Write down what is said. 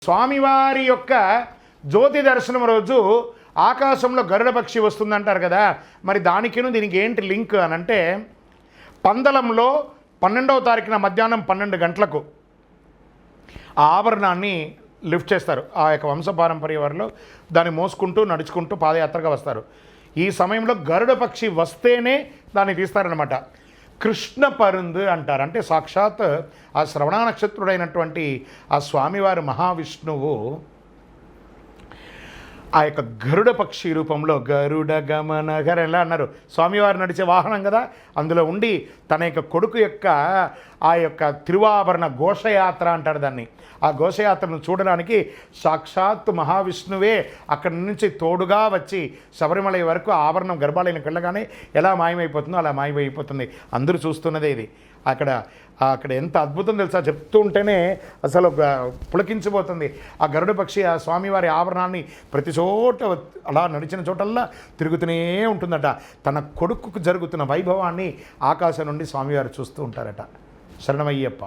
స్వామివారి యొక్క జ్యోతి దర్శనం రోజు ఆకాశంలో గరుడ పక్షి వస్తుందంటారు కదా, మరి దానికిను దీనికి ఏంటి లింక్ అని అంటే, పందలంలో 12వ తారీఖున మధ్యాహ్నం 12 గంటలకు ఆ ఆభరణాన్ని లిఫ్ట్ చేస్తారు. ఆ యొక్క వంశపారంపర్య వారిలో దాన్ని మోసుకుంటూ నడుచుకుంటూ పాదయాత్రగా వస్తారు. ఈ సమయంలో గరుడ పక్షి వస్తేనే దాన్ని తీస్తారనమాట. కృష్ణ పరుందు అంటారు. అంటే సాక్షాత్ ఆ శ్రవణ నక్షత్రుడైనటువంటి ఆ స్వామివారి మహావిష్ణువు ఆ యొక్క గరుడ పక్షి రూపంలో గరుడ గమన ఎలా అన్నారు, స్వామివారు నడిచే వాహనం కదా, అందులో ఉండి తన యొక్క కొడుకు యొక్క ఆ యొక్క తిరువాభరణ ఘోషయాత్ర అంటారు దాన్ని. ఆ ఘోషయాత్రను చూడడానికి సాక్షాత్ మహావిష్ణువే అక్కడి నుంచి తోడుగా వచ్చి శబరిమల వరకు ఆభరణం గర్భాలయంకి వెళ్ళగానే ఎలా మాయమైపోతుందో అలా మాయమైపోతుంది. అందరూ చూస్తున్నదే ఇది. అక్కడ ఎంత అద్భుతం తెలుసా, చెప్తూ ఉంటేనే అసలు పులకించిపోతుంది. ఆ గరుడ పక్షి ఆ స్వామివారి ఆభరణాన్ని ప్రతి చోట అలా నడిచిన చోటల్లా తిరుగుతూనే ఉంటుందట. తన కొడుకుకు జరుగుతున్న వైభవాన్ని ఆకాశం నుండి స్వామివారు చూస్తూ ఉంటారట. శరణమయ్యప్ప.